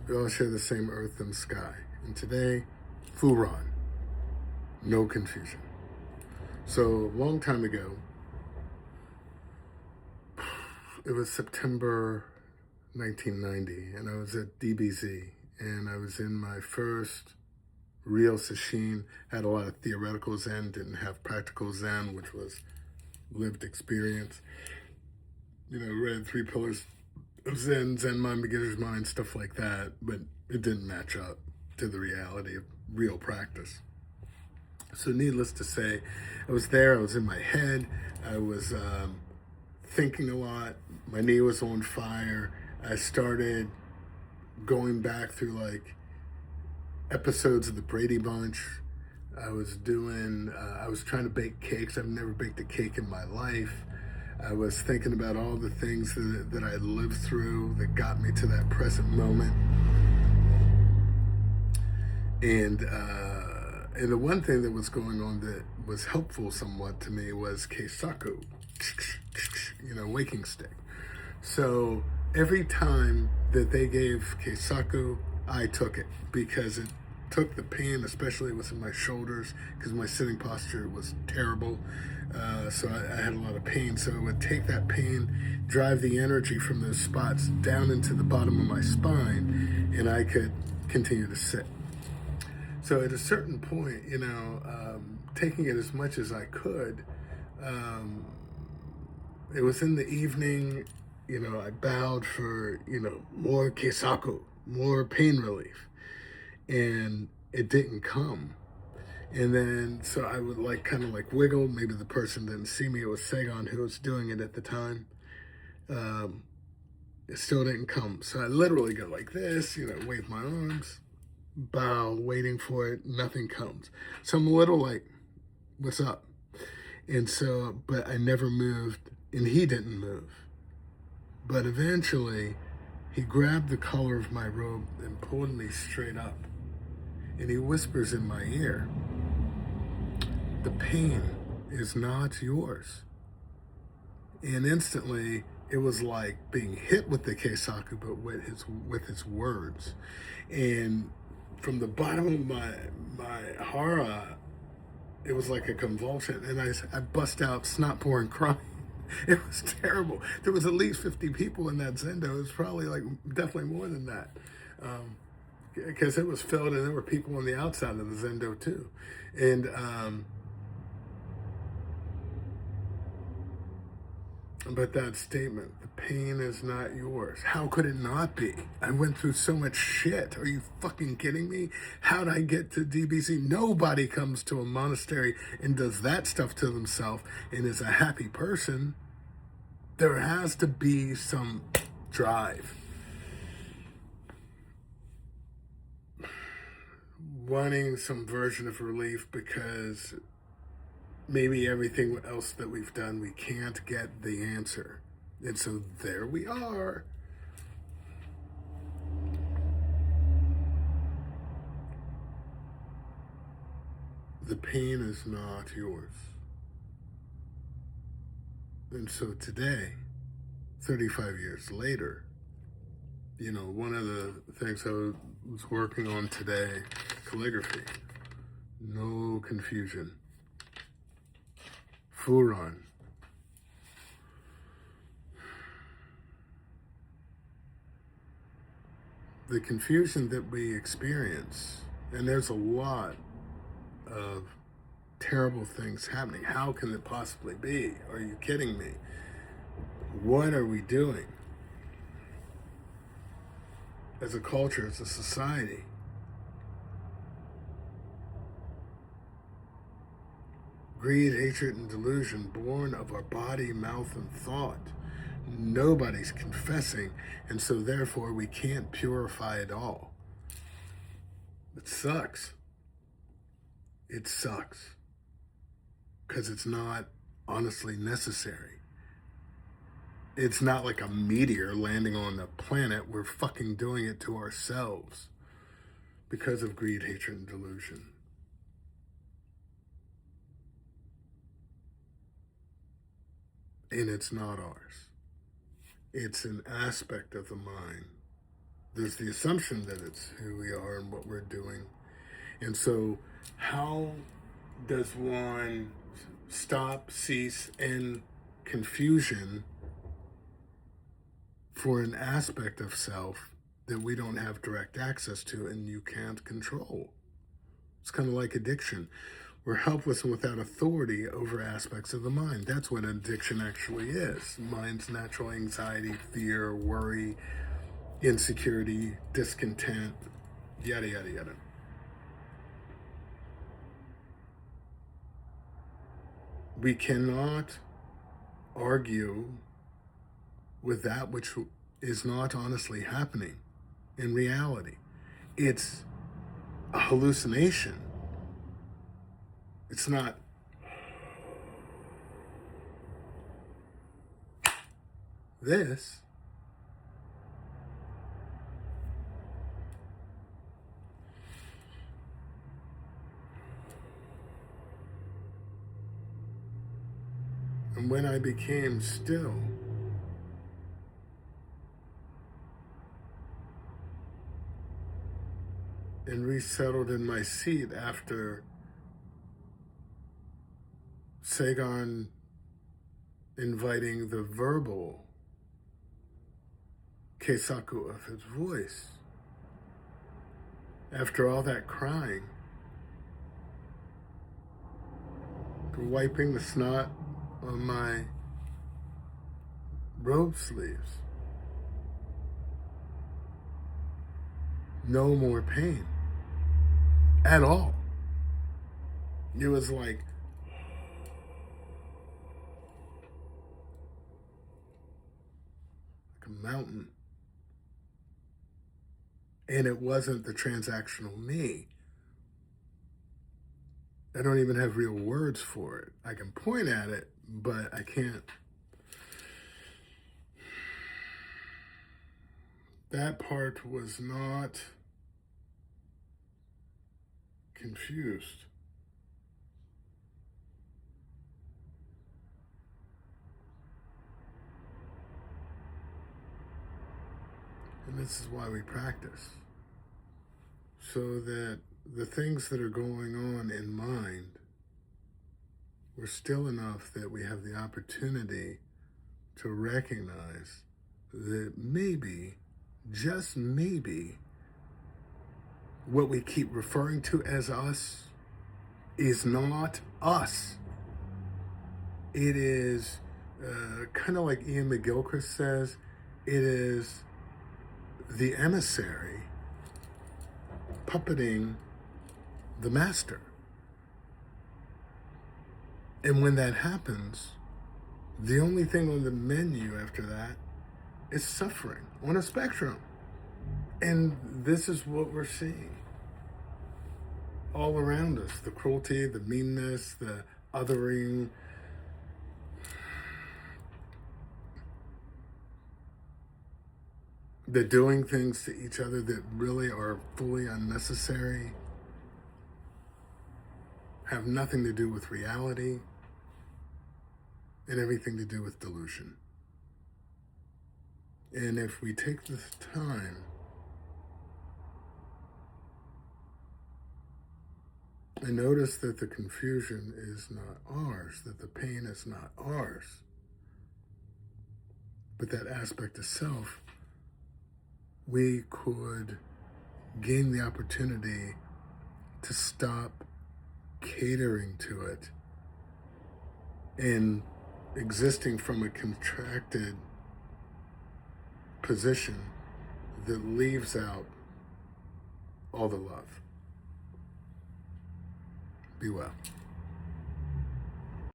We all share the same earth and sky. And today, Fūran, no confusion. So a long time ago, it was September 1990, and I was at DBZ, and I was in my first real sesshin. Had a lot of theoretical Zen, didn't have practical Zen, which was lived experience. Read Three Pillars of Zen, Zen Mind, Beginner's Mind, stuff like that, but it didn't match up to the reality of real practice. So needless to say, I was there, I was in my head, I was thinking a lot, my knee was on fire. I started going back through like episodes of the Brady Bunch. I was trying to bake cakes. I've never baked a cake in my life. I was thinking about all the things that I lived through that got me to that present moment. And the one thing that was going on that was helpful somewhat to me was Keisaku, waking stick. So every time that they gave Keisaku, I took it because it took the pain, especially within my shoulders, because my sitting posture was terrible. So I had a lot of pain. So it would take that pain, drive the energy from those spots down into the bottom of my spine, and I could continue to sit. So at a certain point, taking it as much as I could, it was in the evening, I bowed for, more Keisaku, more pain relief. And it didn't come. And then, so I would kind of wiggle. Maybe the person didn't see me. It was Sagan who was doing it at the time. It still didn't come. So I literally go like this, wave my arms, bow, waiting for it. Nothing comes. So I'm a little like, what's up? And so, but I never moved, and he didn't move. But eventually, he grabbed the collar of my robe and pulled me straight up. And he whispers in my ear, "The pain is not yours." And instantly, it was like being hit with the Keisaku, but with his words. And from the bottom of my hara, it was like a convulsion, and I bust out snot pouring crying. It was terrible. There was at least 50 people in that zendo. It was probably definitely more than that. Because it was filled, and there were people on the outside of the zendo too. And but that statement, the pain is not yours. How could it not be? I went through so much shit. Are you fucking kidding me? How'd I get to DBZ? Nobody comes to a monastery and does that stuff to themselves and is a happy person. There has to be some drive. Wanting some version of relief because maybe everything else that we've done, we can't get the answer. And so there we are. The pain is not yours. And so today, 35 years later, one of the things I was working on today, calligraphy, no confusion. Fūran. The confusion that we experience, and there's a lot of terrible things happening. How can it possibly be? Are you kidding me? What are we doing as a culture, as a society? Greed, hatred, and delusion born of our body, mouth, and thought. Nobody's confessing, and so therefore we can't purify it all. It sucks. It sucks. Because it's not honestly necessary. It's not like a meteor landing on the planet. We're fucking doing it to ourselves because of greed, hatred, and delusion. And it's not ours. It's an aspect of the mind There's the assumption that it's who we are and what we're doing. And so how does one stop, cease, end confusion for an aspect of self that we don't have direct access to and you can't control? It's kind of like addiction. We're helpless and without authority over aspects of the mind. That's what addiction actually is. Mind's natural anxiety, fear, worry, insecurity, discontent, yada, yada, yada. We cannot argue with that which is not honestly happening in reality. It's a hallucination. It's not this. And when I became still, and resettled in my seat after Sagan inviting the verbal keisaku of his voice, after all that crying, wiping the snot on my robe sleeves, no more pain at all. It was like a mountain. And it wasn't the transactional me. I don't even have real words for it. I can point at it, but I can't. That part was not confused. And this is why we practice. So that the things that are going on in mind were still enough that we have the opportunity to recognize that maybe, just maybe, what we keep referring to as us is not us. It is kind of like Ian McGilchrist says, it is the emissary puppeting the master. And when that happens, the only thing on the menu after that is suffering on a spectrum. And this is what we're seeing all around us. The cruelty, the meanness, the othering. The doing things to each other that really are fully unnecessary, have nothing to do with reality, and everything to do with delusion. And if we take this time and notice that the confusion is not ours, that the pain is not ours, but that aspect of self, we could gain the opportunity to stop catering to it and existing from a contracted position that leaves out all the love. Be well.